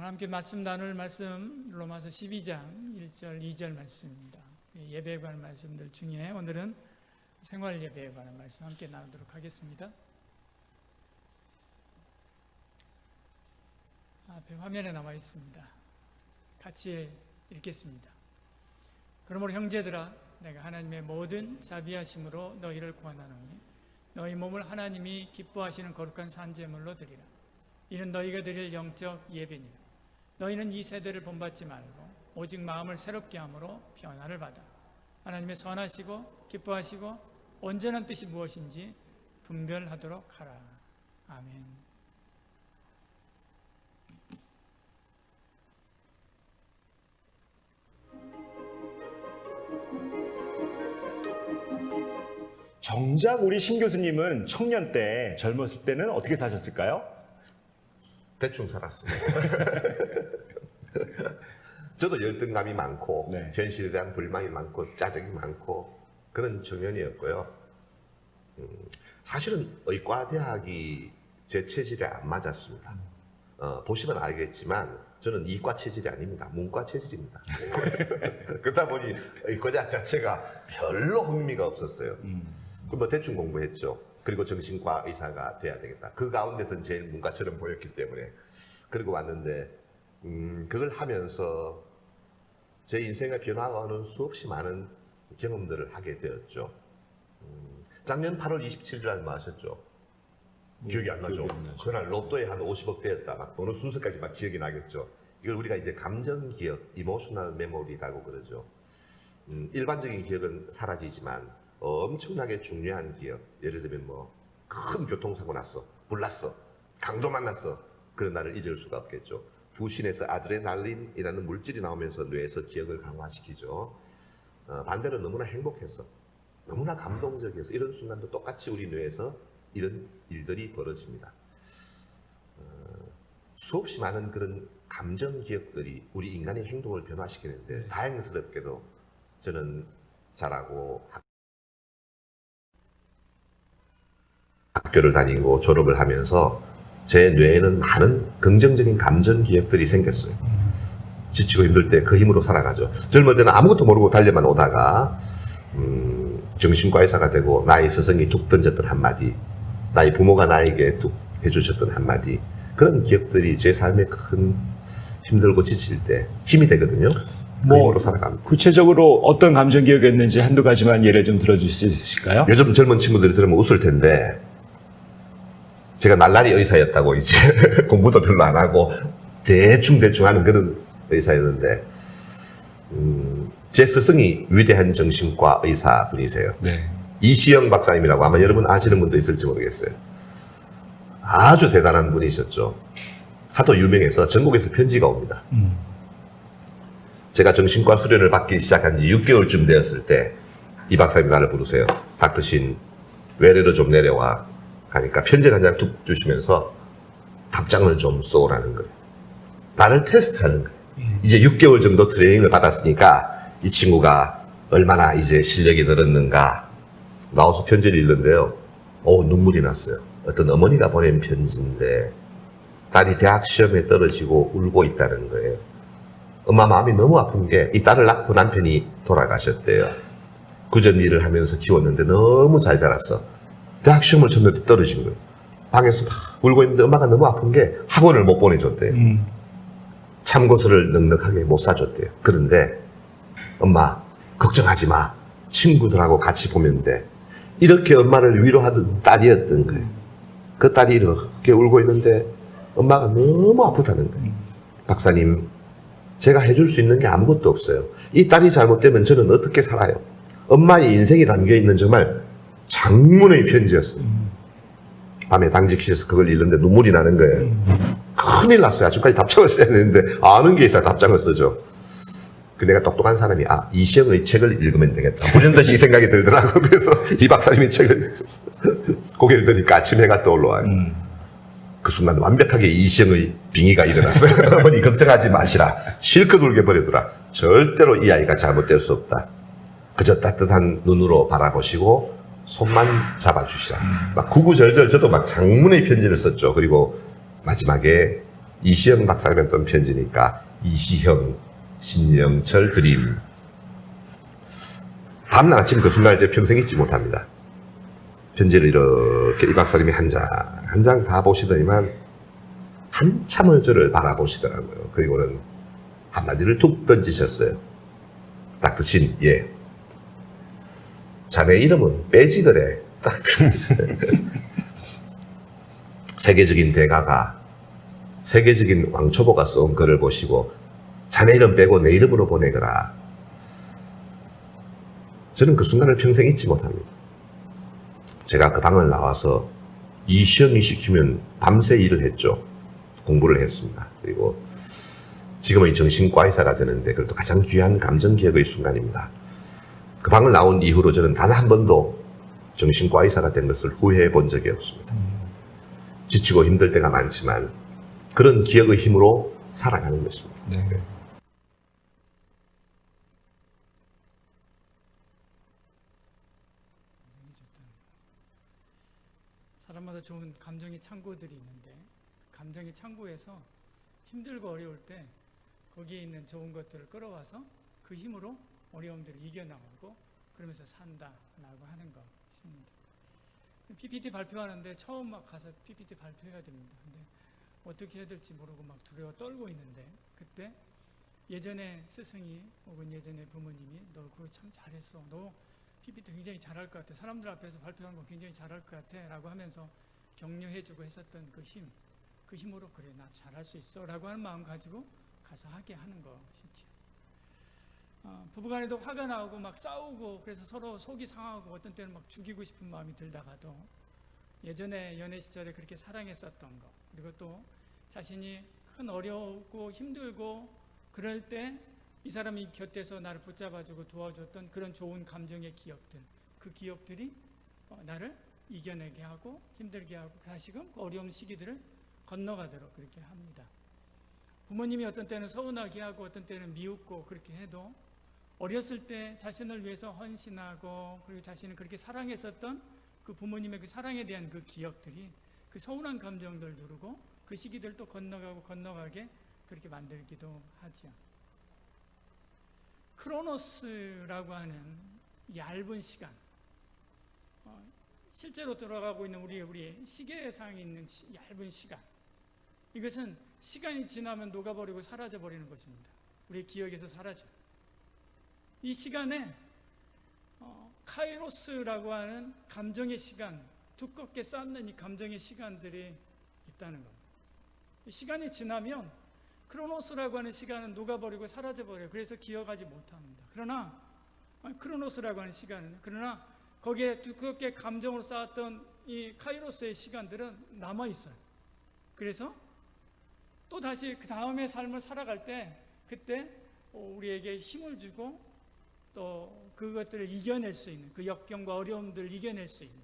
함께 말씀 나눌 말씀 로마서 12장 1절 2절 말씀입니다. 예배에 관한 말씀들 중에 오늘은 생활 예배에 관한 말씀 함께 나누도록 하겠습니다. 앞에 화면에 나와 있습니다. 같이 읽겠습니다. 그러므로 형제들아, 내가 하나님의 모든 자비하심으로 너희를 구하나노니 너희 몸을 하나님이 기뻐하시는 거룩한 산제물로 드리라. 이는 너희가 드릴 영적 예배니라. 너희는 이 세대를 본받지 말고 오직 마음을 새롭게 함으로 변화를 받아 하나님의 선하시고 기뻐하시고 온전한 뜻이 무엇인지 분별하도록 하라. 아멘. 정작 우리 신 교수님은 청년 때, 젊었을 때는 어떻게 사셨을까요? 대충 살았습니다. 저도 열등감이 많고 네. 현실에 대한 불만이 많고 짜증이 많고 그런 청년이었고요. 사실은 의과대학이 제 체질에 안 맞았습니다. 보시면 알겠지만 저는 이과 체질이 아닙니다. 문과 체질입니다. 그러다 보니 의과대학 자체가 별로 흥미가 없었어요. 그럼 뭐 대충 공부했죠. 그리고 정신과 의사가 돼야 되겠다. 그 가운데서는 제일 문과처럼 보였기 때문에 그리고 왔는데 그걸 하면서 제 인생의 변화와는 수없이 많은 경험들을 하게 되었죠. 작년 8월 27일 날 뭐 하셨죠? 기억이 안 나죠? 그날 로또에 한 50억 되었다. 어느 순서까지 막 기억이 나겠죠. 이걸 우리가 이제 감정 기억, 이모셔널 메모리라고 그러죠. 일반적인 기억은 사라지지만 엄청나게 중요한 기억, 예를 들면 뭐 큰 교통사고 났어, 불났어, 강도 만났어, 그런 날을 잊을 수가 없겠죠. 부신에서 아드레날린이라는 물질이 나오면서 뇌에서 기억을 강화시키죠. 반대로 너무나 행복했어, 너무나 감동적이어서 이런 순간도 똑같이 우리 뇌에서 이런 일들이 벌어집니다. 수없이 많은 그런 감정 기억들이 우리 인간의 행동을 변화시키는데 다행스럽게도 저는 잘하고 학교를 다니고 졸업을 하면서 제 뇌에는 많은 긍정적인 감정 기억들이 생겼어요. 지치고 힘들 때 그 힘으로 살아가죠. 젊을 때는 아무것도 모르고 달려만 오다가 정신과 의사가 되고 나의 스승이 툭 던졌던 한마디, 나의 부모가 나에게 툭 해주셨던 한마디, 그런 기억들이 제 삶에 큰 힘들고 지칠 때 힘이 되거든요. 그 힘으로 살아갑니다. 구체적으로 어떤 감정 기억이었는지 한두 가지만 예를 좀 들어줄 수 있으실까요? 요즘 젊은 친구들이 들으면 웃을 텐데 제가 날라리 의사였다고 이제 공부도 별로 안 하고 대충 하는 그런 의사였는데 제 스승이 위대한 정신과 의사 분이세요. 네. 이시영 박사님이라고 아마 여러분 아시는 분도 있을지 모르겠어요. 아주 대단한 분이셨죠. 하도 유명해서 전국에서 편지가 옵니다. 제가 정신과 수련을 받기 시작한 지 6개월쯤 되었을 때 이 박사님 나를 부르세요. 닥터신 외래로 좀 내려와. 가니까 편지를 한 장 툭 주시면서 답장을 좀 써오라는 거예요. 나를 테스트하는 거예요. 이제 6개월 정도 트레이닝을 받았으니까 이 친구가 얼마나 이제 실력이 늘었는가. 나와서 편지를 읽는데요. 눈물이 났어요. 어떤 어머니가 보낸 편지인데 딸이 대학 시험에 떨어지고 울고 있다는 거예요. 엄마 마음이 너무 아픈 게 이 딸을 낳고 남편이 돌아가셨대요. 구전 일을 하면서 키웠는데 너무 잘 자랐어. 대학 시험을 쳤는데 떨어진 거예요. 방에서 막 울고 있는데 엄마가 너무 아픈 게 학원을 못 보내줬대요. 참고서를 넉넉하게 못 사줬대요. 그런데 엄마 걱정하지 마. 친구들하고 같이 보면 돼. 이렇게 엄마를 위로하던 딸이었던 거예요. 그 딸이 이렇게 울고 있는데 엄마가 너무 아프다는 거예요. 박사님, 제가 해줄 수 있는 게 아무것도 없어요. 이 딸이 잘못되면 저는 어떻게 살아요? 엄마의 인생이 담겨있는 정말 장문의 편지였어요. 밤에 당직실에서 그걸 읽는데 눈물이 나는 거예요. 큰일 났어요. 아직까지 답장을 써야 되는데 아는 게 있어야 답장을 쓰죠. 내가 똑똑한 사람이 이시영의 책을 읽으면 되겠다. 불현듯이 이 생각이 들더라고. 그래서 이 박사님이 책을 고개를 드니까 아침 해가 떠올라와요. 그 순간 완벽하게 이시영의 빙의가 일어났어요. 어머니 걱정하지 마시라. 실컷 울게 버리더라. 절대로 이 아이가 잘못될 수 없다. 그저 따뜻한 눈으로 바라보시고 손만 잡아주시라. 막 구구절절 저도 막 장문의 편지를 썼죠. 그리고 마지막에 이시영 박사님의 또 편지니까 이시형, 신영철 드림. 다음날 아침 그 순간 이제 평생 잊지 못합니다. 편지를 이렇게 이 박사님이 한 장 다 보시더니만 한참을 저를 바라보시더라고요. 그리고는 한마디를 툭 던지셨어요. 닥터신, 예. 자네 이름은 빼지 그래. 딱. 세계적인 대가가, 세계적인 왕초보가 써온 글을 보시고 자네 이름 빼고 내 이름으로 보내거라. 저는 그 순간을 평생 잊지 못합니다. 제가 그 방을 나와서 이시영이 시키면 밤새 일을 했죠. 공부를 했습니다. 그리고 지금은 정신과 의사가 되는데 그래도 가장 귀한 감정기억의 순간입니다. 그 방을 나온 이후로 저는 단 한 번도 정신과 의사가 된 것을 후회해 본 적이 없습니다. 지치고 힘들 때가 많지만 그런 기억의 힘으로 살아가는 것입니다. 네. 사람마다 좋은 감정의 창고들이 있는데 감정의 창고에서 힘들고 어려울 때 거기에 있는 좋은 것들을 끌어와서 그 힘으로 어려움들을 이겨나가고 그러면서 산다라고 하는 것입니다. PPT 발표하는데 처음 막 가서 PPT 발표해야 됩니다. 근데 어떻게 해야 될지 모르고 막 두려워 떨고 있는데 그때 예전에 스승이 혹은 예전에 부모님이 너 그거 참 잘했어. 너 PPT 굉장히 잘할 것 같아. 사람들 앞에서 발표하는 거 굉장히 잘할 것 같아. 라고 하면서 격려해주고 했었던 그 힘. 그 힘으로 그래 나 잘할 수 있어. 라고 하는 마음 가지고 가서 하게 하는 것이죠. 부부간에도 화가 나고 막 싸우고 그래서 서로 속이 상하고 어떤 때는 막 죽이고 싶은 마음이 들다가도 예전에 연애 시절에 그렇게 사랑했었던 거 그리고 또 자신이 큰 어렵고 힘들고 그럴 때 이 사람이 곁에서 나를 붙잡아주고 도와줬던 그런 좋은 감정의 기억들 그 기억들이 나를 이겨내게 하고 힘들게 하고 다시금 어려운 시기들을 건너가도록 그렇게 합니다. 부모님이 어떤 때는 서운하게 하고 어떤 때는 미웃고 그렇게 해도 어렸을 때 자신을 위해서 헌신하고 그리고 자신을 그렇게 사랑했었던 그 부모님의 그 사랑에 대한 그 기억들이 그 서운한 감정들을 누르고 그 시기들을 또 건너가게 그렇게 만들기도 하죠. 크로노스라고 하는 얇은 시간 실제로 돌아가고 있는 우리 시계상에 있는 얇은 시간 이것은 시간이 지나면 녹아버리고 사라져버리는 것입니다. 우리의 기억에서 사라져요. 이 시간에 카이로스라고 하는 감정의 시간 두껍게 쌓는 이 감정의 시간들이 있다는 겁니다. 시간이 지나면 크로노스라고 하는 시간은 녹아버리고 사라져버려요. 그래서 기억하지 못합니다. 그러나 크로노스라고 하는 시간은 그러나 거기에 두껍게 감정으로 쌓았던 이 카이로스의 시간들은 남아있어요. 그래서 또 다시 그 다음의 삶을 살아갈 때 그때 우리에게 힘을 주고 또 그것들을 이겨낼 수 있는 그 역경과 어려움들을 이겨낼 수 있는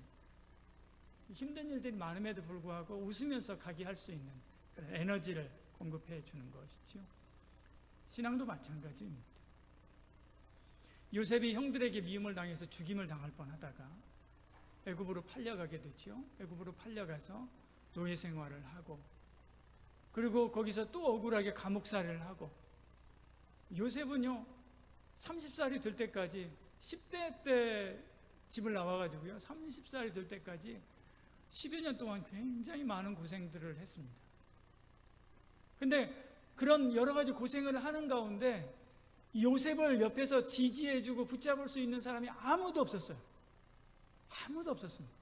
힘든 일들이 많음에도 불구하고 웃으면서 가게 할 수 있는 그런 에너지를 공급해 주는 것이죠. 신앙도 마찬가지입니다. 요셉이 형들에게 미움을 당해서 죽임을 당할 뻔하다가 애굽으로 팔려가게 되죠. 애굽으로 팔려가서 노예 생활을 하고 그리고 거기서 또 억울하게 감옥살이를 하고 요셉은요 30살이 될 때까지 10대 때 집을 나와가지고요 30살이 될 때까지 10여 년 동안 굉장히 많은 고생들을 했습니다. 근데 그런 여러 가지 고생을 하는 가운데 요셉을 옆에서 지지해주고 붙잡을 수 있는 사람이 아무도 없었어요. 아무도 없었습니다.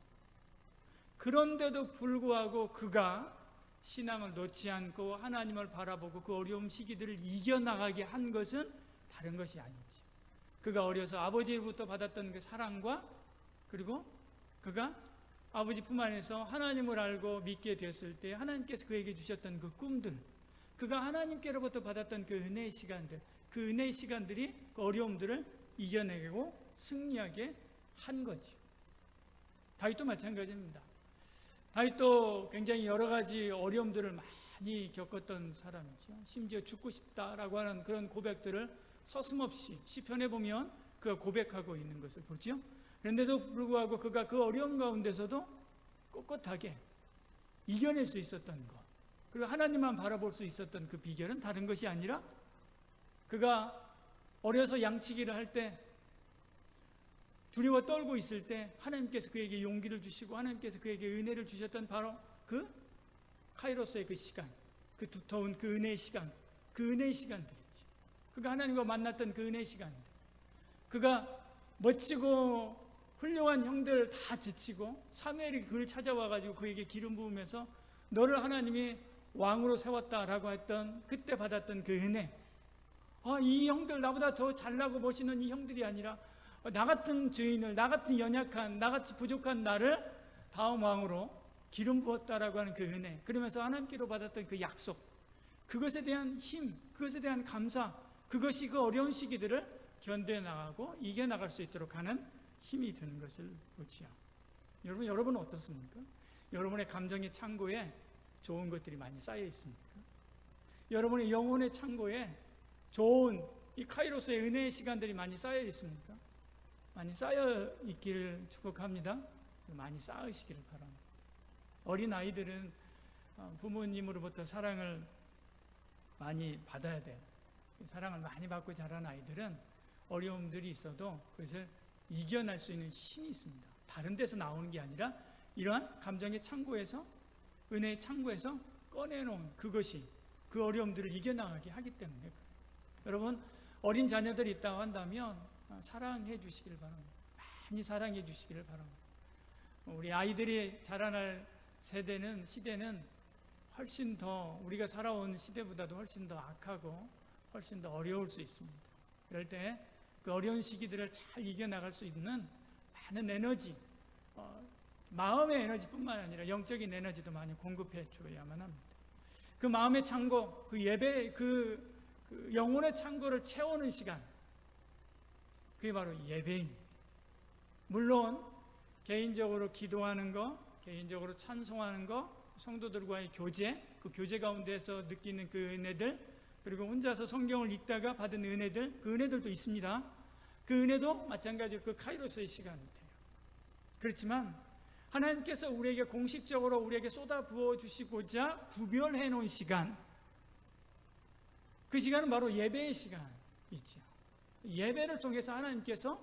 그런데도 불구하고 그가 신앙을 놓지 않고 하나님을 바라보고 그 어려운 시기들을 이겨나가게 한 것은 다른 것이 아니지. 그가 어려서 아버지로부터 받았던 그 사랑과 그리고 그가 아버지 품 안에서 하나님을 알고 믿게 되었을 때 하나님께서 그에게 주셨던 그 꿈들 그가 하나님께로부터 받았던 그 은혜의 시간들 그 은혜의 시간들이 그 어려움들을 이겨내고 승리하게 한 거죠. 다윗도 마찬가지입니다. 다윗도 굉장히 여러 가지 어려움들을 많이 겪었던 사람이죠. 심지어 죽고 싶다라고 하는 그런 고백들을 서슴없이 시편에 보면 그가 고백하고 있는 것을 보죠. 그런데도 불구하고 그가 그 어려움 가운데서도 꼿꼿하게 이겨낼 수 있었던 것 그리고 하나님만 바라볼 수 있었던 그 비결은 다른 것이 아니라 그가 어려서 양치기를 할 때 두려워 떨고 있을 때 하나님께서 그에게 용기를 주시고 하나님께서 그에게 은혜를 주셨던 바로 그 카이로스의 그 시간, 그 두터운 그 은혜의 시간, 그 은혜의 시간들이지. 그가 하나님과 만났던 그 은혜의 시간들. 그가 멋지고 훌륭한 형들 다 제치고 사무엘이 그를 찾아와가지고 그에게 기름 부으면서 너를 하나님이 왕으로 세웠다라고 했던 그때 받았던 그 은혜. 이 형들 나보다 더 잘나고 멋있는 이 형들이 아니라 나 같은 죄인을, 나 같은 연약한, 나같이 부족한 나를 다음 왕으로 기름 부었다라고 하는 그 은혜. 그러면서 하나님께로 받았던 그 약속, 그것에 대한 힘, 그것에 대한 감사, 그것이 그 어려운 시기들을 견뎌나가고 이겨나갈 수 있도록 하는 힘이 되는 것을 보지요. 여러분은 어떻습니까? 여러분의 감정의 창고에 좋은 것들이 많이 쌓여 있습니까? 여러분의 영혼의 창고에 좋은 이 카이로스의 은혜의 시간들이 많이 쌓여 있습니까? 많이 쌓여 있기를 축복합니다. 많이 쌓으시기를 바랍니다. 어린 아이들은 부모님으로부터 사랑을 많이 받아야 돼요. 사랑을 많이 받고 자란 아이들은 어려움들이 있어도 그것을 이겨낼 수 있는 힘이 있습니다. 다른 데서 나오는 게 아니라 이러한 감정의 창고에서, 은혜의 창고에서 꺼내놓은 그것이 그 어려움들을 이겨나가게 하기 때문에 그래요. 여러분, 어린 자녀들이 있다고 한다면 사랑해 주시기를 바랍니다. 많이 사랑해 주시기를 바랍니다. 우리 아이들이 자라날 시대는 훨씬 더 우리가 살아온 시대보다도 훨씬 더 악하고 훨씬 더 어려울 수 있습니다. 그럴 때 그 어려운 시기들을 잘 이겨나갈 수 있는 많은 에너지, 마음의 에너지뿐만 아니라 영적인 에너지도 많이 공급해 줘야만 합니다. 그 마음의 창고, 그 예배, 그 영혼의 창고를 채우는 시간, 그게 바로 예배입니다. 물론 개인적으로 기도하는 거, 개인적으로 찬송하는 거, 성도들과의 교제, 그 교제 가운데서 느끼는 그 은혜들, 그리고 혼자서 성경을 읽다가 받은 은혜들, 그 은혜들도 있습니다. 그 은혜도 마찬가지로 그 카이로스의 시간이 돼요. 그렇지만 하나님께서 우리에게 공식적으로 우리에게 쏟아 부어 주시고자 구별해 놓은 시간, 그 시간은 바로 예배의 시간이죠. 예배를 통해서 하나님께서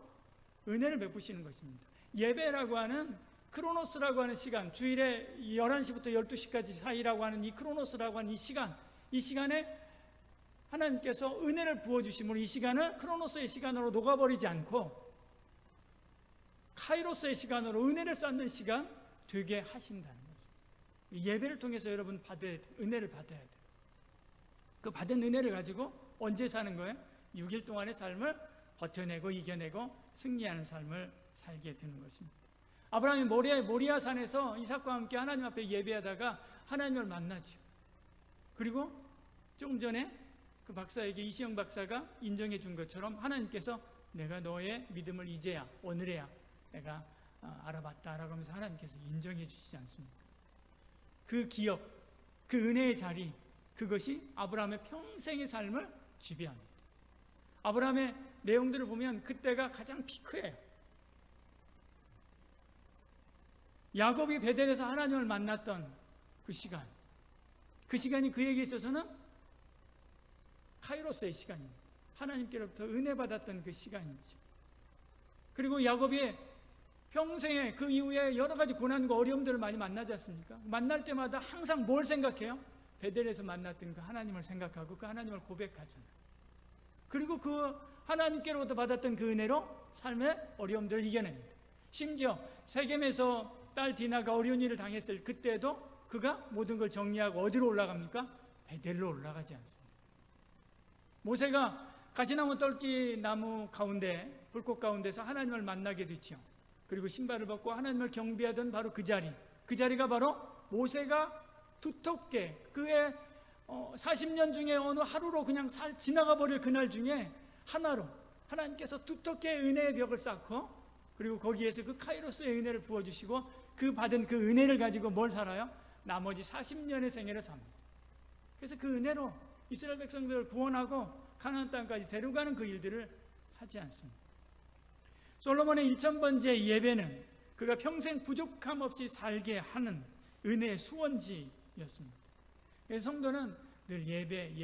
은혜를 베푸시는 것입니다. 예배라고 하는 크로노스라고 하는 시간, 주일에 11시부터 12시까지 사이라고 하는 이 크로노스라고 하는 이 시간에 하나님께서 은혜를 부어주심으로 이 시간을 크로노스의 시간으로 녹아버리지 않고 카이로스의 시간으로 은혜를 쌓는 시간 되게 하신다는 거죠. 예배를 통해서 여러분 은혜를 받아야 돼요. 그 받은 은혜를 가지고 언제 사는 거예요? 6일 동안의 삶을 버텨내고 이겨내고 승리하는 삶을 살게 되는 것입니다. 아브라함이 모리아 산에서 이삭과 함께 하나님 앞에 예배하다가 하나님을 만나죠. 그리고 조금 전에 그 박사에게, 이시영 박사가 인정해 준 것처럼 하나님께서 내가 너의 믿음을 이제야, 오늘에야 내가 알아봤다라고 하면서 하나님께서 인정해 주시지 않습니까? 그 기억, 그 은혜의 자리, 그것이 아브라함의 평생의 삶을 지배합니다. 아브라함의 내용들을 보면 그때가 가장 피크예요. 야곱이 베델에서 하나님을 만났던 그 시간이 그에게 있어서는 카이로스의 시간입니다. 하나님께로부터 은혜 받았던 그 시간이죠. 그리고 야곱이 평생에 그 이후에 여러 가지 고난과 어려움들을 많이 만나지 않습니까? 만날 때마다 항상 뭘 생각해요? 베델에서 만났던 그 하나님을 생각하고 그 하나님을 고백하잖아요. 그리고 그 하나님께로부터 받았던 그 은혜로 삶의 어려움들을 이겨냅니다. 심지어 세겜에서 딸 디나가 어려운 일을 당했을 그때도 그가 모든 걸 정리하고 어디로 올라갑니까? 베델로 올라가지 않습니다. 모세가 가시나무 떨기 나무 가운데, 불꽃 가운데서 하나님을 만나게 되지요. 그리고 신발을 벗고 하나님을 경배하던 바로 그 자리가 바로 모세가 두텁게 그의 40년 중에 어느 하루로 그냥 지나가 버릴 그날 중에 하나로 하나님께서 두텁게 은혜의 벽을 쌓고, 그리고 거기에서 그 카이로스의 은혜를 부어주시고 그 받은 그 은혜를 가지고 뭘 살아요? 나머지 40년의 생애를 삽니다. 그래서 그 은혜로 이스라엘 백성들을 구원하고 가나안 땅까지 데려가는 그 일들을 하지 않습니다. 솔로몬의 1000번째 예배는 그가 평생 부족함 없이 살게 하는 은혜의 수원지였습니다. 그래서 성도는 늘 예배.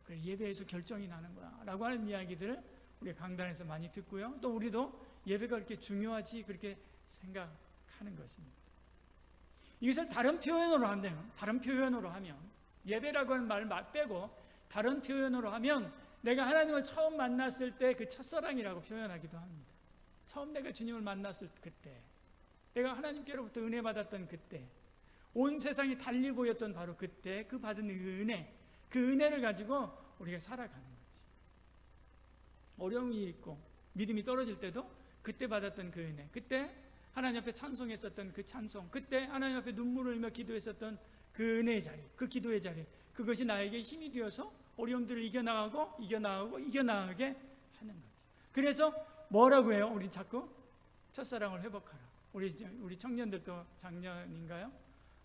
그 예배에서 결정이 나는 거야 라고 하는 이야기들을 우리 강단에서 많이 듣고요. 또 우리도 예배가 그렇게 중요하지 그렇게 생각하는 것입니다. 이것을 다른 표현으로 하면 예배라고 하는 말을 빼고 다른 표현으로 하면 내가 하나님을 처음 만났을 때 그 첫사랑이라고 표현하기도 합니다. 처음 내가 주님을 만났을 그때, 내가 하나님께로부터 은혜 받았던 그때, 온 세상이 달리 보였던 바로 그때 그 받은 그 은혜를 가지고 우리가 살아가는 거지. 어려움이 있고 믿음이 떨어질 때도 그때 받았던 그 은혜, 그때 하나님 앞에 찬송했었던 그 찬송, 그때 하나님 앞에 눈물을 흘리며 기도했었던 그 은혜의 자리, 그 기도의 자리, 그것이 나에게 힘이 되어서 어려움들을 이겨나가게 하는 거죠. 그래서 뭐라고 해요? 우리 자꾸 첫사랑을 회복하라. 우리 청년들도 작년인가요?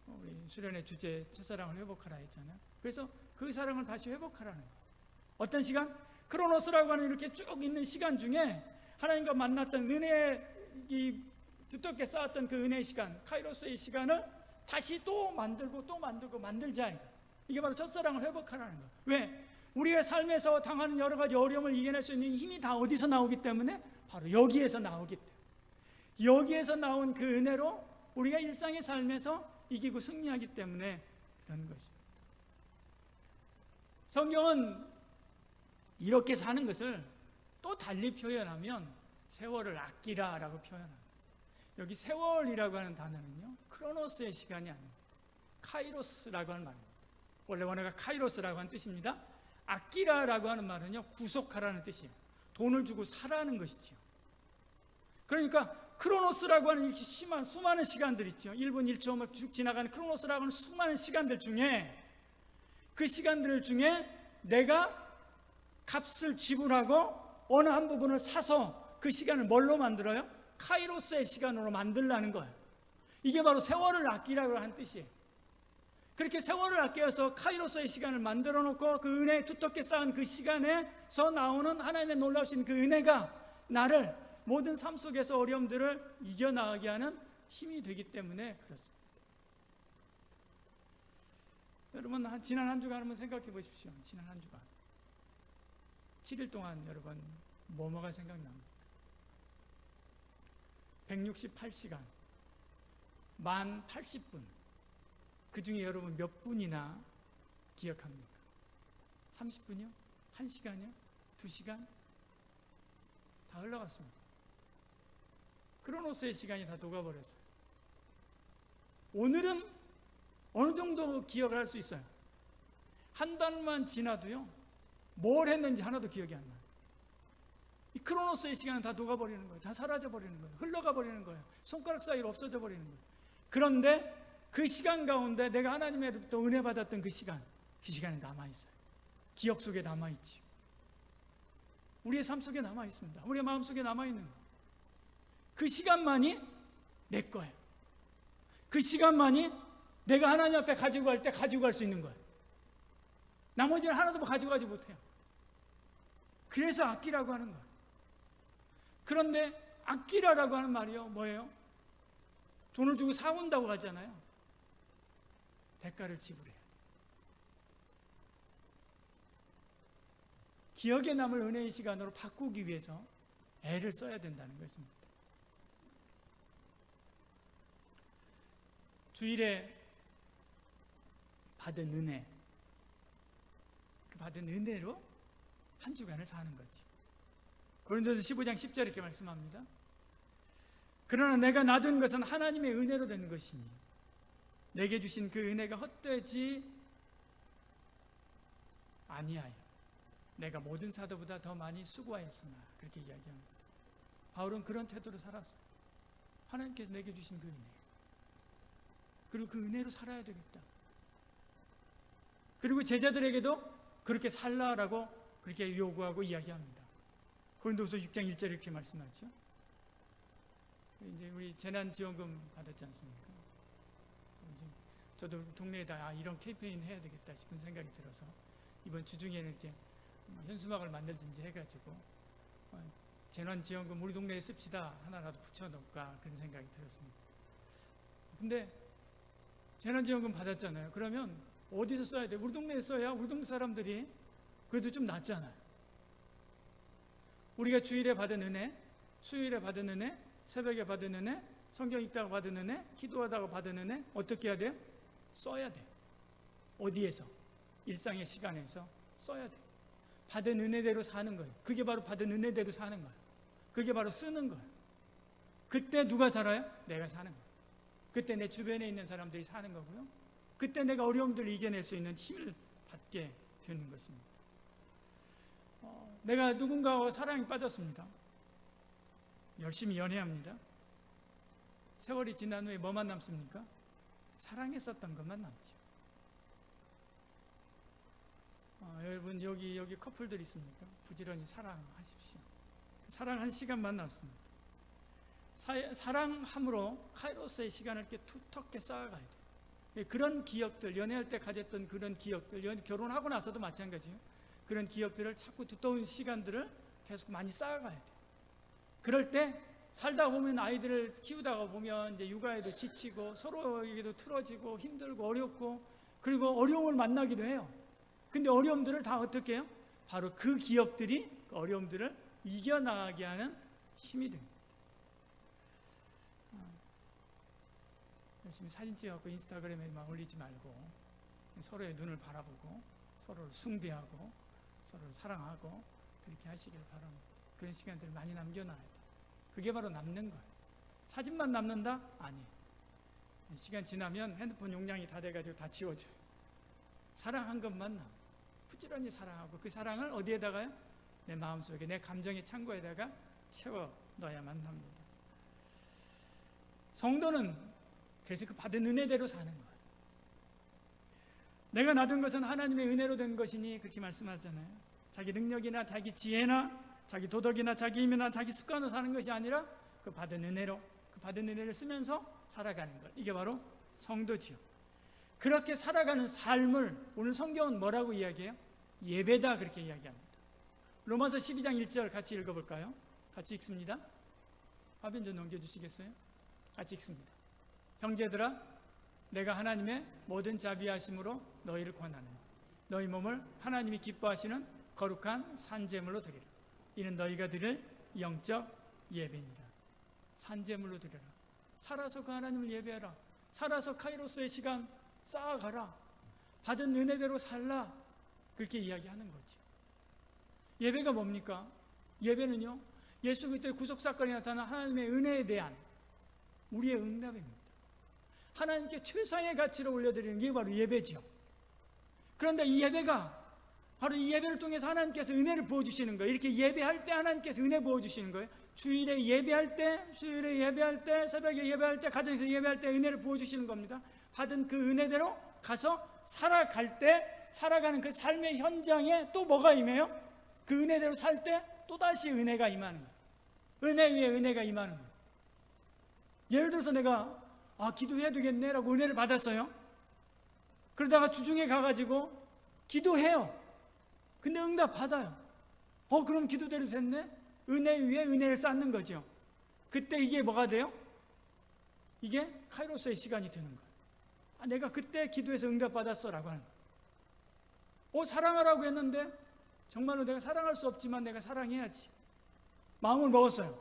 우리 수련회 주제 첫사랑을 회복하라 했잖아요. 그래서 그 사랑을 다시 회복하라는 거예요. 어떤 시간? 크로노스라고 하는 이렇게 쭉 있는 시간 중에 하나님과 만났던 은혜, 이 두텁게 쌓았던 그 은혜의 시간, 카이로스의 시간을 다시 또 만들고 만들자. 이게 바로 첫사랑을 회복하라는 거예요. 왜? 우리의 삶에서 당하는 여러 가지 어려움을 이겨낼 수 있는 힘이 다 어디서 나오기 때문에? 바로 여기에서 나오기 때문에. 여기에서 나온 그 은혜로 우리가 일상의 삶에서 이기고 승리하기 때문에 그런 것입니다. 성경은 이렇게 사는 것을 또 달리 표현하면 세월을 아끼라라고 표현합니다. 여기 세월이라고 하는 단어는요, 크로노스의 시간이 아닙니다. 카이로스라고 하는 말입니다. 원래 원어가 카이로스라고 하는 뜻입니다. 아끼라라고 하는 말은요, 구속하라는 뜻이에요. 돈을 주고 사라는 것이지요. 그러니까 크로노스라고 하는 이렇게 수많은 시간들 있죠. 1분 1초 막 쭉 지나가는 크로노스라고 하는 수많은 시간들 중에, 그 시간들 중에 내가 값을 지불하고 어느 한 부분을 사서 그 시간을 뭘로 만들어요? 카이로스의 시간으로 만들라는 거예요. 이게 바로 세월을 아끼라고 하는 뜻이에요. 그렇게 세월을 아껴서 카이로스의 시간을 만들어 놓고 그 은혜 두텁게 쌓은 그 시간에서 나오는 하나님의 놀라우신 그 은혜가 나를 모든 삶 속에서 어려움들을 이겨나가게 하는 힘이 되기 때문에 그렇습니다. 여러분, 지난 한 주간 한번 생각해 보십시오. 지난 한 주간 7일 동안 여러분 뭐가 생각납니까? 168시간 만 80분, 그 중에 여러분 몇 분이나 기억합니까? 30분이요? 1시간이요? 2시간? 다 흘러갔습니다. 크로노스의 시간이 다 녹아버렸어요. 오늘은 어느 정도 기억을 할 수 있어요. 한 달만 지나도요, 뭘 했는지 하나도 기억이 안 나요. 이 크로노스의 시간은 다 녹아버리는 거예요. 다 사라져버리는 거예요. 흘러가 버리는 거예요. 손가락 사이로 없어져 버리는 거예요. 그런데 그 시간 가운데 내가 하나님으로부터 은혜 받았던 그 시간이 남아있어요. 기억 속에 남아있지. 우리의 삶 속에 남아있습니다. 우리의 마음 속에 남아있는 거예요. 그 시간만이 내 거예요. 그 시간만이 내가 하나님 앞에 가지고 갈 때 가지고 갈 수 있는 거예요. 나머지는 하나도 가지고 가지 못해요. 그래서 아끼라고 하는 거예요. 그런데 아끼라라고 하는 말이요, 뭐예요? 돈을 주고 사온다고 하잖아요. 대가를 지불해야 돼요. 기억에 남을 은혜의 시간으로 바꾸기 위해서 애를 써야 된다는 것입니다. 주일에 받은 은혜, 그 받은 은혜로 한 주간을 사는 거죠. 고린도서 15장 10절 이렇게 말씀합니다. 그러나 내가 놔둔 것은 하나님의 은혜로 된 것이니 내게 주신 그 은혜가 헛되지 아니하여 내가 모든 사도보다 더 많이 수고하였으나, 그렇게 이야기합니다. 바울은 그런 태도로 살았어요. 하나님께서 내게 주신 그 은혜, 그리고 그 은혜로 살아야 되겠다. 그리고 제자들에게도 그렇게 살라라고 그렇게 요구하고 이야기합니다. 고린도서 6장 1절 이렇게 말씀하죠. 이제 우리 재난지원금 받았지 않습니까? 저도 동네에다 이런 캠페인 해야 되겠다 싶은 생각이 들어서 이번 주중에는 이렇게 현수막을 만들든지 해가지고 재난지원금 우리 동네에 씁시다 하나라도 붙여놓을까 그런 생각이 들었습니다. 근데 재난지원금 받았잖아요. 그러면 어디서 써야 돼? 우리 동네에 써야 우리 동네 사람들이 그래도 좀 낫잖아요. 우리가 주일에 받은 은혜, 수요일에 받은 은혜, 새벽에 받은 은혜, 성경 읽다가 받은 은혜, 기도하다가 받은 은혜 어떻게 해야 돼요? 써야 돼요. 어디에서? 일상의 시간에서 써야 돼요. 받은 은혜대로 사는 거예요. 그게 바로 받은 은혜대로 사는 거예요. 그게 바로 쓰는 거예요. 그때 누가 살아요? 내가 사는 거예요. 그때 내 주변에 있는 사람들이 사는 거고요. 그때 내가 어려움들을 이겨낼 수 있는 힘을 받게 되는 것입니다. 내가 누군가와 사랑에 빠졌습니다. 열심히 연애합니다. 세월이 지난 후에 뭐만 남습니까? 사랑했었던 것만 남죠. 여러분 여기 커플들 있습니까? 부지런히 사랑하십시오. 사랑한 시간만 남습니다. 사랑함으로 카이로스의 시간을 이렇게 두텁게 쌓아가야 돼요. 그런 기억들, 연애할 때 가졌던 그런 기억들, 결혼하고 나서도 마찬가지예요. 그런 기억들을 자꾸 두터운 시간들을 계속 많이 쌓아가야 돼요. 그럴 때 살다 보면 아이들을 키우다가 보면 이제 육아에도 지치고 서로에게도 틀어지고 힘들고 어렵고 그리고 어려움을 만나기도 해요. 근데 어려움들을 다 어떻게 해요? 바로 그 기억들이 그 어려움들을 이겨나가게 하는 힘이 됩니다. 열심히 사진 찍어갖고 인스타그램에만 올리지 말고 서로의 눈을 바라보고 서로를 숭배하고 서로를 사랑하고 그렇게 하시길 바랍니다. 그런 시간들을 많이 남겨놔야 돼요. 그게 바로 남는 거예요. 사진만 남는다? 아니에요. 시간 지나면 핸드폰 용량이 다 돼가지고 다 지워져요. 사랑한 것만 남아요. 부지런히 사랑하고 그 사랑을 어디에다가요? 내 마음속에 내 감정의 창고에다가 채워 넣어야만 합니다. 성도는 그래서 그 받은 은혜대로 사는 거예요. 내가 놔둔 것은 하나님의 은혜로 된 것이니 그렇게 말씀하잖아요. 자기 능력이나 자기 지혜나 자기 도덕이나 자기 힘이나 자기 습관으로 사는 것이 아니라 그 받은 은혜로 그 받은 은혜를 쓰면서 살아가는 것. 이게 바로 성도지요. 그렇게 살아가는 삶을 오늘 성경은 뭐라고 이야기해요? 예배다 그렇게 이야기합니다. 로마서 12장 1절 같이 읽어볼까요? 같이 읽습니다. 화면 좀 넘겨주시겠어요? 같이 읽습니다. 형제들아 내가 하나님의 모든 자비하심으로 너희를 권하노니 너희 몸을 하나님이 기뻐하시는 거룩한 산제물로 드리라. 이는 너희가 드릴 영적 예배니라. 산제물로 드리라. 살아서 그 하나님을 예배하라. 살아서 카이로스의 시간 쌓아가라. 받은 은혜대로 살라. 그렇게 이야기하는 거죠. 예배가 뭡니까? 예배는요 예수 그리스도의 구속사건이 나타난 하나님의 은혜에 대한 우리의 응답입니다. 하나님께 최상의 가치를 올려드리는 게 바로 예배죠. 그런데 이 예배가 바로 이 예배를 통해서 하나님께서 은혜를 부어주시는 거예요. 이렇게 예배할 때 하나님께서 은혜 부어주시는 거예요. 주일에 예배할 때, 수요일에 예배할 때, 새벽에 예배할 때, 가정에서 예배할 때 은혜를 부어주시는 겁니다. 받은 그 은혜대로 가서 살아갈 때 살아가는 그 삶의 현장에 또 뭐가 임해요? 그 은혜대로 살 때 또다시 은혜가 임하는 거예요. 은혜 위에 은혜가 임하는 거예요. 예를 들어서 내가 기도해야 되겠네라고 은혜를 받았어요. 그러다가 주중에 가가지고 기도해요. 근데 응답 받아요. 그럼 기도대로 됐네? 은혜 위에 은혜를 쌓는 거죠. 그때 이게 뭐가 돼요? 이게 카이로스의 시간이 되는 거예요. 내가 그때 기도해서 응답 받았어라고 하는 거예요. 사랑하라고 했는데 정말로 내가 사랑할 수 없지만 내가 사랑해야지. 마음을 먹었어요.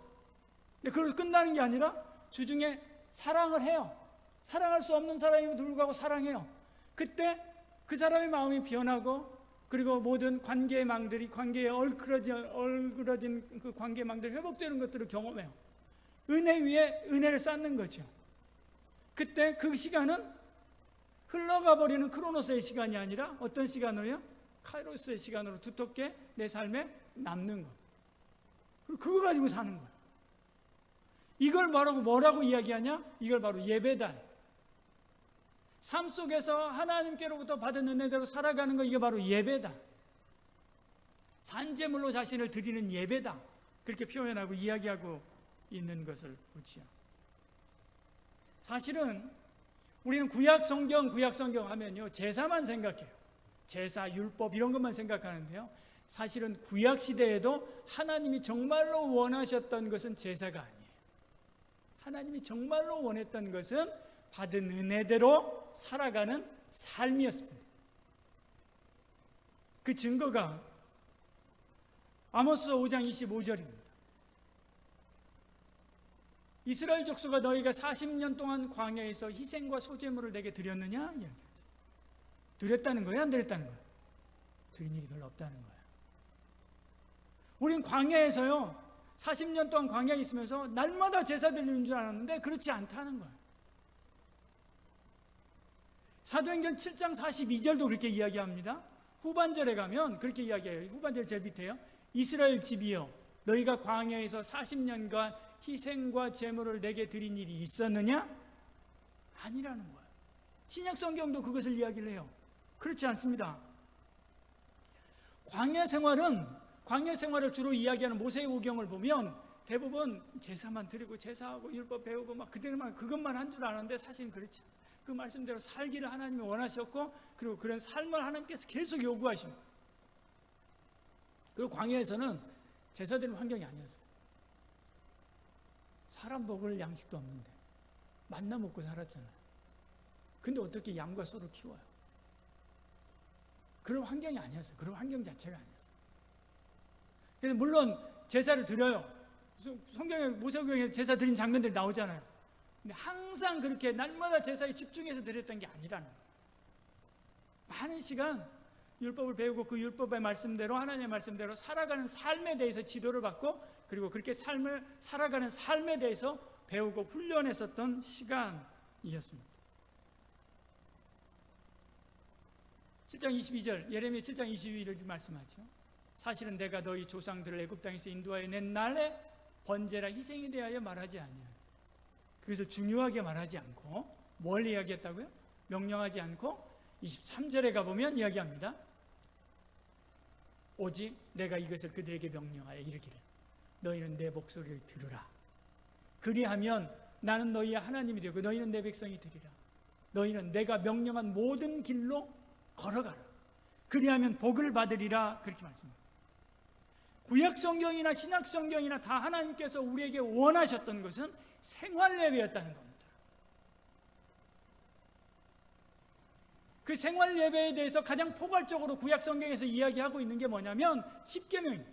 근데 그걸 끝나는 게 아니라 주중에 사랑을 해요. 사랑할 수 없는 사람임에도 불구하고 사랑해요. 그때 그 사람의 마음이 변하고 그리고 모든 관계의 망들이 관계에 얼그러진 그 관계의 망들이 회복되는 것들을 경험해요. 은혜 위에 은혜를 쌓는 거죠. 그때 그 시간은 흘러가 버리는 크로노스의 시간이 아니라 어떤 시간으로요? 카이로스의 시간으로 두텁게 내 삶에 남는 것. 그거 가지고 사는 거예요. 이걸 뭐라고 이야기하냐? 이걸 바로 예배다. 삶 속에서 하나님께로부터 받은 은혜대로 살아가는 거, 이게 바로 예배다. 산제물로 자신을 드리는 예배다. 그렇게 표현하고 이야기하고 있는 것을 보지요. 사실은 우리는 구약 성경 하면요 제사만 생각해요. 제사, 율법 이런 것만 생각하는데요. 사실은 구약 시대에도 하나님이 정말로 원하셨던 것은 제사가 아니에요. 하나님이 정말로 원했던 것은 받은 은혜대로 살아가는 삶이었습니다. 그 증거가 아모스 5장 25절입니다. 이스라엘 족속아 너희가 40년 동안 광야에서 희생과 소제물을 내게 드렸느냐? 이야기하죠. 드렸다는 거예요? 안 드렸다는 거예요? 드린 일이 별로 없다는 거예요. 우린 광야에서요 40년 동안 광야에 있으면서 날마다 제사 드리는 줄 알았는데 그렇지 않다는 거예요. 사도행전 7장 42절도 그렇게 이야기합니다. 후반절에 가면 그렇게 이야기해요. 후반절 제일 밑에요. 이스라엘 집이여 너희가 광야에서 40년간 희생과 제물을 내게 드린 일이 있었느냐? 아니라는 거예요. 신약 성경도 그것을 이야기를 해요. 그렇지 않습니다. 광야 생활을 주로 이야기하는 모세오경을 보면 대부분 제사만 드리고 제사하고 율법 배우고 막 그들만 그것만 한 줄 아는데 사실은 그렇지. 그 말씀대로 살기를 하나님이 원하셨고 그리고 그런 삶을 하나님께서 계속 요구하십니다. 그리고 광야에서는 제사 드리는 환경이 아니었어요. 사람 먹을 양식도 없는데 만나 먹고 살았잖아요. 근데 어떻게 양과 소를 키워요? 그런 환경이 아니었어요. 그런 환경 자체가 아니었어요. 그래서 물론 제사를 드려요. 성경에 모세오경에 제사 드린 장면들이 나오잖아요. 근데 항상 그렇게 날마다 제사에 집중해서 드렸던 게 아니라는 거예요. 많은 시간 율법을 배우고 그 율법의 말씀대로 하나님의 말씀대로 살아가는 삶에 대해서 지도를 받고 그리고 그렇게 삶을 살아가는 삶에 대해서 배우고 훈련했었던 시간이었습니다. 7장 22절 예레미야 7장 22절이 말씀하죠. 사실은 내가 너희 조상들을 애굽 땅에서 인도하여 낸 날에 번제라 희생에 대하여 말하지 아니하여 그것을 중요하게 말하지 않고 뭘 이야기했다고요? 명령하지 않고 23절에 가보면 이야기합니다. 오직 내가 이것을 그들에게 명령하여 이르기를 너희는 내 목소리를 들으라. 그리하면 나는 너희의 하나님이 되고 너희는 내 백성이 되리라. 너희는 내가 명령한 모든 길로 걸어가라. 그리하면 복을 받으리라. 그렇게 말씀합니다. 구약성경이나 신약성경이나 다 하나님께서 우리에게 원하셨던 것은 생활예배였다는 겁니다. 그 생활예배에 대해서 가장 포괄적으로 구약성경에서 이야기하고 있는 게 뭐냐면 십계명입니다.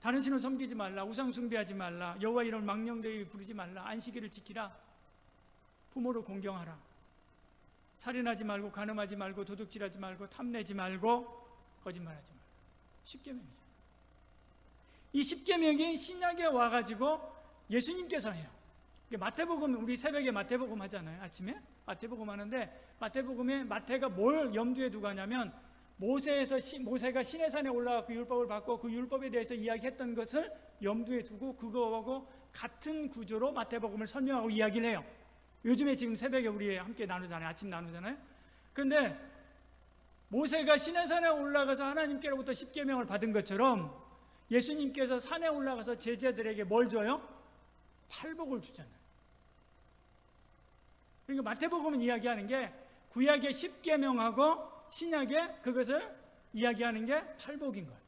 다른 신을 섬기지 말라, 우상 숭배하지 말라, 여호와 이름을 망령되이 부르지 말라, 안식일을 지키라, 부모를 공경하라, 살인하지 말고 간음하지 말고 도둑질하지 말고 탐내지 말고 거짓말하지 말라. 십계명이죠. 이 십계명이 신약에 와가지고 예수님께서 해요. 마태복음, 우리 새벽에 마태복음 하잖아요. 아침에 마태복음 하는데 마태복음에 마태가 뭘 염두에 두고 하냐면 모세가 시내산에 올라가 그 율법을 받고 그 율법에 대해서 이야기했던 것을 염두에 두고 그거하고 같은 구조로 마태복음을 설명하고 이야기를 해요. 요즘에 지금 새벽에 우리 함께 나누잖아요. 아침 나누잖아요. 그런데 모세가 시내산에 올라가서 하나님께로부터 십계명을 받은 것처럼 예수님께서 산에 올라가서 제자들에게 뭘 줘요? 팔복을 주잖아요. 그러니까 마태복음은 이야기하는 게 구약의 십계명하고 신약의 그것을 이야기하는 게 팔복인 거예요.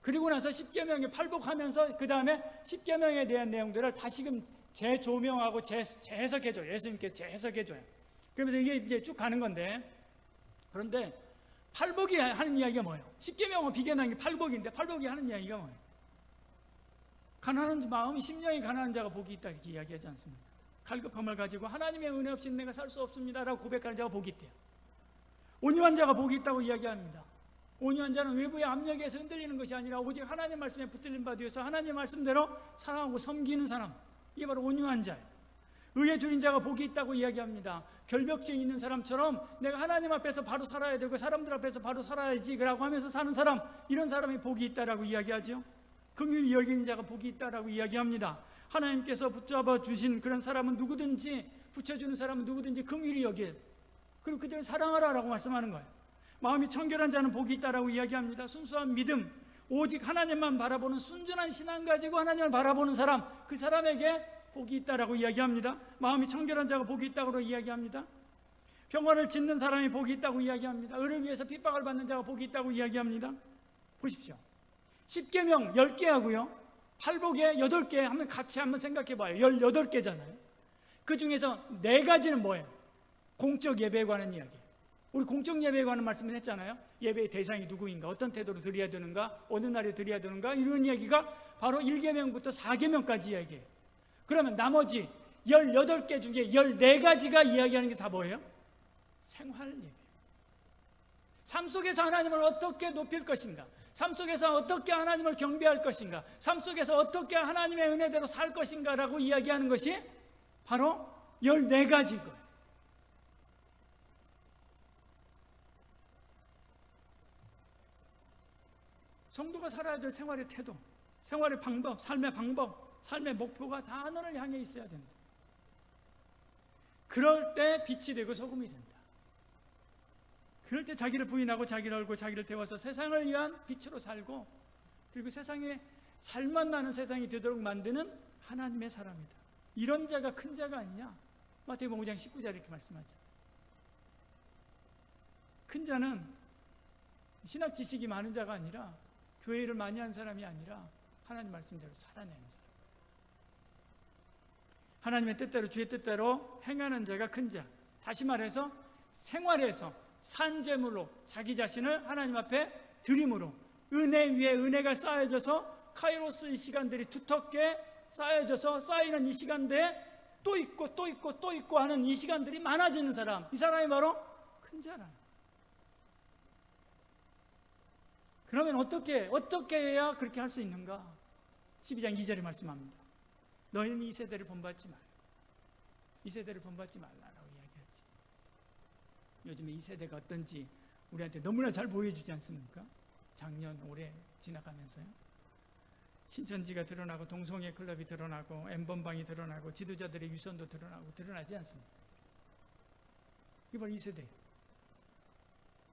그리고 나서 십계명에 팔복하면서 그 다음에 십계명에 대한 내용들을 다시금 재조명하고 재해석해줘요. 예수님께서 재해석해줘요. 그러면서 이게 이제 쭉 가는 건데, 그런데 팔복이 하는 이야기가 뭐예요? 십계명은 비견한 게 팔복인데 팔복이 하는 이야기가 뭐예요? 가난한 마음이 심령이 가난한 자가 복이 있다 이렇게 이야기하지 않습니까? 갈급함을 가지고 하나님의 은혜 없이는 내가 살 수 없습니다 라고 고백하는 자가 복이 있대요. 온유한 자가 복이 있다고 이야기합니다. 온유한 자는 외부의 압력에서 흔들리는 것이 아니라 오직 하나님의 말씀에 붙들림 받으셔서 하나님의 말씀대로 사랑하고 섬기는 사람, 이게 바로 온유한 자예요. 의에 줄인 자가 복이 있다고 이야기합니다. 결벽증이 있는 사람처럼 내가 하나님 앞에서 바로 살아야 되고 사람들 앞에서 바로 살아야지 라고 하면서 사는 사람, 이런 사람이 복이 있다라고 이야기하죠. 긍휼히 여기는 자가 복이 있다라고 이야기합니다. 하나님께서 붙잡아 주신 그런 사람은 누구든지, 붙여주는 사람은 누구든지 긍휼히 여길, 그리고 그들을 사랑하라라고 말씀하는 거예요. 마음이 청결한 자는 복이 있다라고 이야기합니다. 순수한 믿음, 오직 하나님만 바라보는 순전한 신앙 가지고 하나님을 바라보는 사람, 그 사람에게 복이 있다라고 이야기합니다. 마음이 청결한 자가 복이 있다고 이야기합니다. 평화를 짓는 사람이 복이 있다고 이야기합니다. 의를 위해서 핍박을 받는 자가 복이 있다고 이야기합니다. 보십시오. 10계명 10개 하고요, 팔복에 8개 하면 같이 한번 생각해 봐요. 18개잖아요. 그 중에서 4가지는 뭐예요? 공적 예배에 관한 이야기. 우리 공적 예배에 관한 말씀을 했잖아요. 예배의 대상이 누구인가, 어떤 태도로 드려야 되는가, 어느 날에 드려야 되는가, 이런 얘기가 바로 1계명부터 4계명까지 이야기해요. 그러면 나머지 18개 중에 14가지가 이야기하는 게 다 뭐예요? 생활 예배. 삶 속에서 하나님을 어떻게 높일 것인가, 삶 속에서 어떻게 하나님을 경배할 것인가, 삶 속에서 어떻게 하나님의 은혜대로 살 것인가라고 이야기하는 것이 바로 14가지인 거예요. 성도가 살아야 될 생활의 태도, 생활의 방법, 삶의 방법, 삶의 목표가 다 하나를 향해 있어야 된다. 그럴 때 빛이 되고 소금이 된다. 그럴 때 자기를 부인하고 자기를 알고 자기를 태워서 세상을 위한 빛으로 살고, 그리고 세상에 살맛 나는 세상이 되도록 만드는 하나님의 사람이다. 이런 자가 큰 자가 아니냐? 마태복음 5장 19절 이렇게 말씀하죠. 큰 자는 신학 지식이 많은 자가 아니라, 교회 일을 많이 한 사람이 아니라 하나님 말씀대로 살아내는 사람, 하나님의 뜻대로 주의 뜻대로 행하는 자가 큰 자. 다시 말해서 생활에서 산재물로 자기 자신을 하나님 앞에 드림으로 은혜 위에 은혜가 쌓여져서 카이로스의 시간들이 두텁게 쌓여져서 쌓이는 이 시간대에 또 있고 또 있고 또 있고 하는 이 시간들이 많아지는 사람, 이 사람이 바로 큰 자라는. 그러면 어떻게 해야 그렇게 할 수 있는가? 12장 2절에 말씀합니다. 너희는 이 세대를 본받지 말고, 이 세대를 본받지 말라라고 이야기하지. 요즘에 이 세대가 어떤지 우리한테 너무나 잘 보여주지 않습니까? 작년, 올해 지나가면서요. 신천지가 드러나고, 동성애 클럽이 드러나고, 엠번방이 드러나고, 지도자들의 위선도 드러나지 않습니까? 이게 바로 이 세대.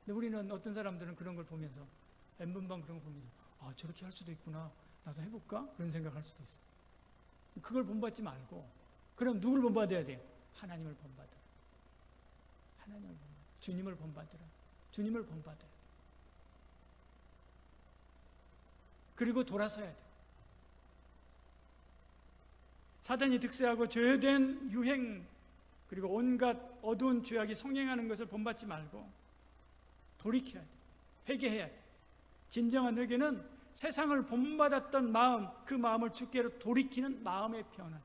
근데 우리는, 어떤 사람들은 그런 걸 보면서, 엠번방 그런 거 보면서, 아, 저렇게 할 수도 있구나, 나도 해볼까? 그런 생각할 수도 있어요. 그걸 본받지 말고, 그럼 누굴 본받아야 돼요? 하나님을 본받아라. 하나님을 본받아라. 주님을 본받아라. 주님을 본받아야 돼. 그리고 돌아서야 돼. 사단이 득세하고 죄된 유행, 그리고 온갖 어두운 죄악이 성행하는 것을 본받지 말고 돌이켜야 돼. 회개해야 돼. 진정한 회개는 세상을 본받았던 마음, 그 마음을 주께로 돌이키는 마음의 변화죠.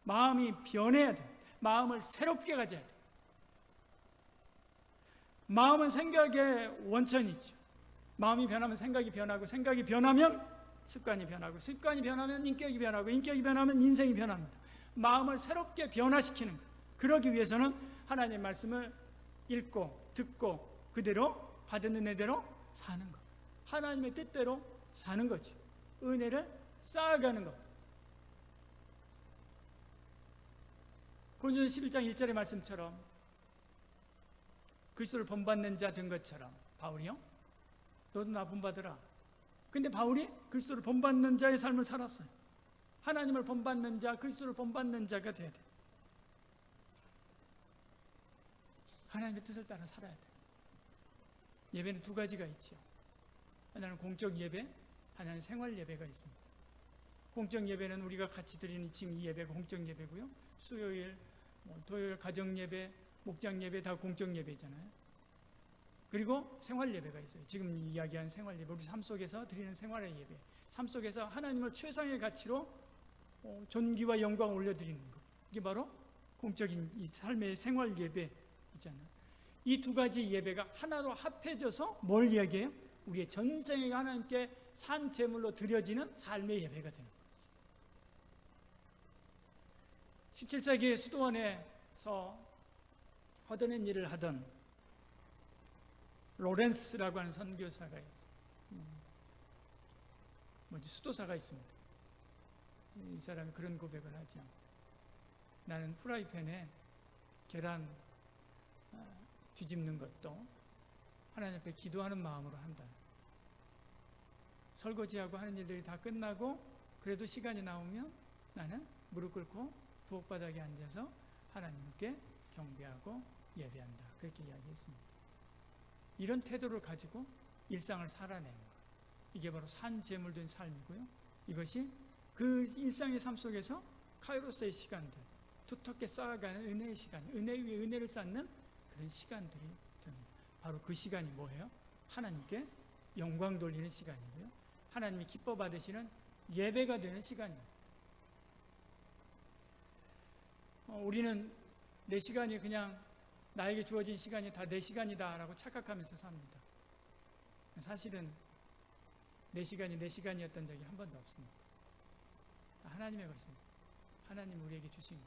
마음이 변해야 돼. 마음을 새롭게 가져야 돼. 마음은 생각의 원천이죠. 마음이 변하면 생각이 변하고, 생각이 변하면 습관이 변하고, 습관이 변하면 인격이 변하고, 인격이 변하면 인생이 변합니다. 마음을 새롭게 변화시키는 것. 그러기 위해서는 하나님의 말씀을 읽고 듣고 그대로 받은 은혜대로 사는 것. 하나님의 뜻대로 사는 거죠. 은혜를 쌓아가는 것. 고린도전서 11장 1절의 말씀처럼 그리스도를 본받는 자 된 것처럼, 바울이요? 너도 나 본받으라. 근데 바울이 그리스도를 본받는 자의 삶을 살았어요. 하나님을 본받는 자, 그리스도를 본받는 자가 돼야 돼. 하나님의 뜻을 따라 살아야 돼. 예배는 두 가지가 있죠. 하나는 공적 예배, 하나는 생활 예배가 있습니다. 공적 예배는 우리가 같이 드리는 지금 이 예배가 공적 예배고요. 수요일, 토요일 가정 예배, 목장 예배 다 공적 예배잖아요. 그리고 생활 예배가 있어요. 지금 이야기한 생활 예배, 우리 삶 속에서 드리는 생활의 예배, 삶 속에서 하나님을 최상의 가치로 존귀와 영광을 올려드리는 것, 이게 바로 공적인 이 삶의 생활 예배 있잖아요. 이 두 가지 예배가 하나로 합해져서 뭘 이야기해요? 우리의 전생에 하나님께 산 제물로 드려지는 삶의 예배가 되는 거죠. 17세기 수도원에서 허드렛 일을 하던 로렌스라고 하는 선교사가 있어요. 수도사가 있습니다. 이 사람이 그런 고백을 하죠. 나는 프라이팬에 계란 뒤집는 것도 하나님 앞에 기도하는 마음으로 한다. 설거지하고 하는 일들이 다 끝나고 그래도 시간이 나오면 나는 무릎 꿇고 부엌바닥에 앉아서 하나님께 경배하고 예배한다. 그렇게 이야기했습니다. 이런 태도를 가지고 일상을 살아내는 것, 이게 바로 산 제물된 삶이고요. 이것이 그 일상의 삶 속에서 카이로스의 시간들, 두텁게 쌓아가는 은혜의 시간, 은혜 위에 은혜를 쌓는 그런 시간들이 됩니다. 바로 그 시간이 뭐예요? 하나님께 영광 돌리는 시간이고요. 하나님이 기뻐 받으시는 예배가 되는 시간입니다. 우리는 내 시간이 그냥 나에게 주어진 시간이 다 내 시간이다라고 착각하면서 삽니다. 사실은 내 시간이 내 시간이었던 적이 한 번도 없습니다. 하나님의 것입니다. 하나님 우리에게 주신 것.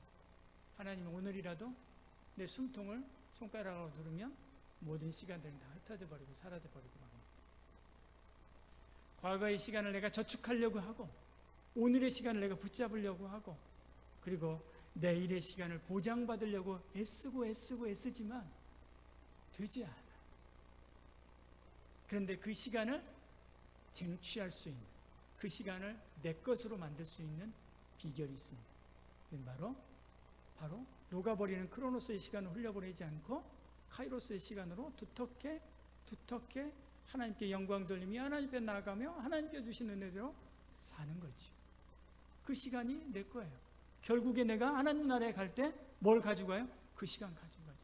하나님은 오늘이라도 내 숨통을 손가락으로 누르면 모든 시간들은 다 흩어져 버리고 사라져 버리고 합니다. 과거의 시간을 내가 저축하려고 하고 오늘의 시간을 내가 붙잡으려고 하고 그리고 내일의 시간을 보장받으려고 애쓰지만 되지 않아. 그런데 그 시간을 쟁취할 수 있는, 그 시간을 내 것으로 만들 수 있는 비결이 있습니다. 그건 바로 녹아버리는 크로노스의 시간을 흘려보내지 않고 카이로스의 시간으로 두텁게 하나님께 영광 돌리며 하나님 앞에 나아가며 하나님께 주신 은혜대로 사는 거지. 그 시간이 내 거예요. 결국에 내가 하나님 나라에 갈 때 뭘 가지고 가요? 그 시간 가지고 가죠.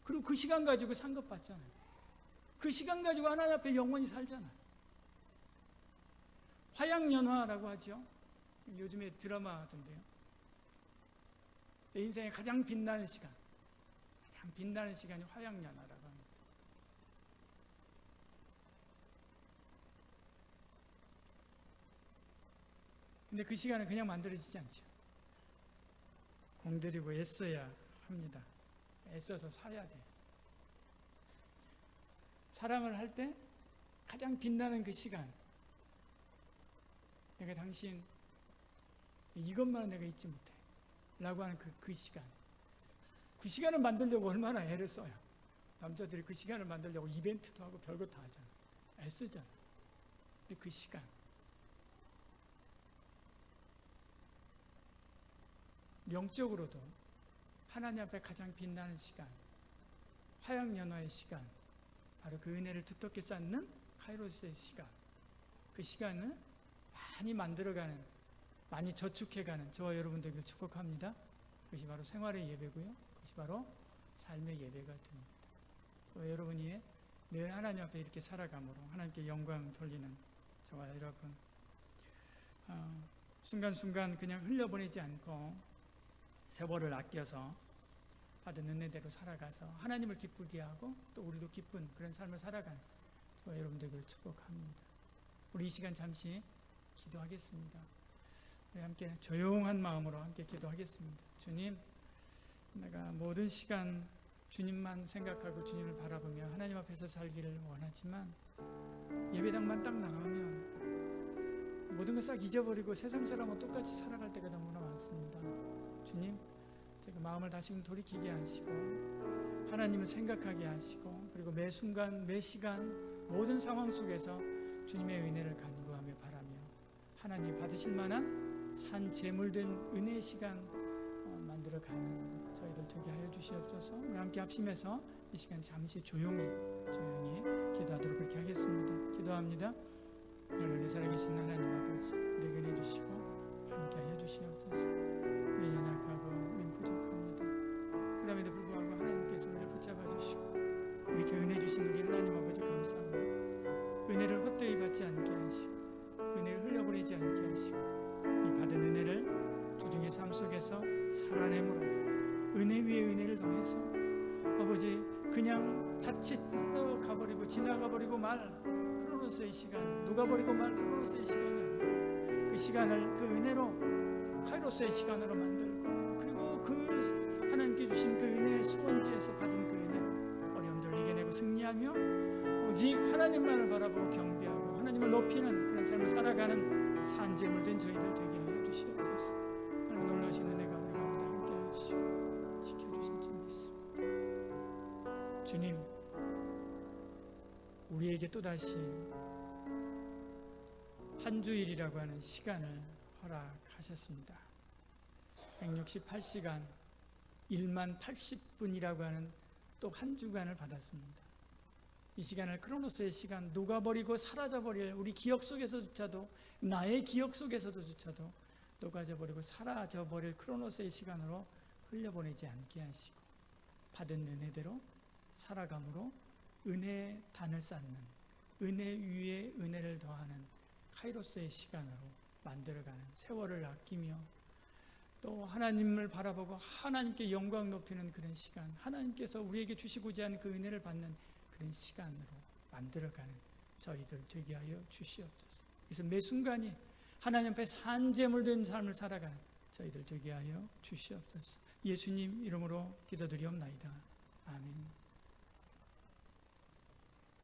그리고 그 시간 가지고 상급 받잖아요. 그 시간 가지고 하나님 앞에 영원히 살잖아요. 화양연화라고 하죠. 요즘에 드라마 하던데요. 내 인생에 가장 빛나는 시간이 화양연화라고 합니다. 근데 그 시간은 그냥 만들어지지 않죠. 공들이고 애써야 합니다. 애써서 살아야 돼요. 사랑을 할 때 가장 빛나는 그 시간, 내가 당신 이것만 내가 잊지 못해 라고 하는 그 시간, 그 시간을 만들려고 얼마나 애를 써요. 남자들이 그 시간을 만들려고 이벤트도 하고 별거 다 하잖아. 애쓰잖아. 근데 그 시간, 영적으로도 하나님 앞에 가장 빛나는 시간, 화양연화의 시간, 바로 그 은혜를 두텁게 쌓는 카이로스의 시간, 그 시간을 많이 만들어가는, 많이 저축해가는 저와 여러분들을 축복합니다. 그것이 바로 생활의 예배고요. 그것이 바로 삶의 예배가 됩니다. 저와 여러분이 늘 하나님 앞에 이렇게 살아감으로 하나님께 영광 돌리는 저와 여러분, 순간순간 그냥 흘려보내지 않고 세월을 아껴서 받은 은혜대로 살아가서 하나님을 기쁘게 하고 또 우리도 기쁜 그런 삶을 살아가는 저와 여러분들을 축복합니다. 우리 이 시간 잠시 기도하겠습니다. 우리 함께 조용한 마음으로 함께 기도하겠습니다. 주님, 내가 모든 시간 주님만 생각하고 주님을 바라보며 하나님 앞에서 살기를 원하지만 예배당만 딱 나가면 모든 걸 싹 잊어버리고 세상 사람과 똑같이 살아갈 때가 너무나 많습니다. 주님, 제가 마음을 다시금 돌이키게 하시고 하나님을 생각하게 하시고 그리고 매 순간 매 시간 모든 상황 속에서 주님의 은혜를 간구하며 바라며 하나님 받으실 만한 산 제물된 은혜의 시간 만들어가는 저희들 되게 하여 주시옵소서. 우리 함께 합심해서 이 시간 잠시 조용히 기도하도록 그렇게 하겠습니다. 기도합니다. 여러분이 살아계신 하나님 아버지, 우리에게 은혜 주시고 함께 하여 주시옵소서. 우리 연약하고 우리 부족합니다. 그럼에도 불구하고 하나님께서 우리를 붙잡아 주시고 이렇게 은혜 주신 우리 하나님 아버지 감사합니다. 은혜를 헛되이 받지 않게 하시고 은혜를 흘려보내지 않게 하시고 이 받은 은혜를 주중의 삶 속에서 살아내므로 은혜 위에 은혜를 더해서 아버지 그냥 자칫 흘러가버리고 지나가버리고 말 크로노스의 시간, 녹아버리고 말 크로노스의 시간이 아니라 그 시간을 그 은혜로 카이로스의 시간으로 만들고 그리고 그 하나님께 주신 그 은혜의 수건지에서 받은 그 은혜로 어려움들을 이겨내고 승리하며 오직 하나님만을 바라보고 경배하고 하나님을 높이는 그런 삶을 살아가는 산재물된 저희들 되게 하여 주시옵소서. 하나님 놀라신 은혜가 우리 가운데 함께하여 주시고 지켜주실 줄 믿습니다. 주님, 우리에게 또다시 한 주일이라고 하는 시간을 허락하셨습니다. 168시간 1만 80분이라고 하는 또 한 주간을 받았습니다. 이 시간을 크로노스의 시간, 녹아버리고 사라져버릴 우리 기억 속에서조차도 나의 기억 속에서조차도 녹아져버리고 사라져버릴 크로노스의 시간으로 흘려보내지 않게 하시고 받은 은혜대로 살아감으로 은혜의 단을 쌓는, 은혜 위에 은혜를 더하는 카이로스의 시간으로 만들어가는, 세월을 아끼며 또 하나님을 바라보고 하나님께 영광 높이는 그런 시간, 하나님께서 우리에게 주시고자 하는 그 은혜를 받는 그런 시간으로 만들어가는 저희들 되게 하여 주시옵소서. 그래서 매 순간이 하나님 앞에 산재물된 삶을 살아가는 저희들 되게 하여 주시옵소서. 예수님 이름으로 기도드리옵나이다. 아멘.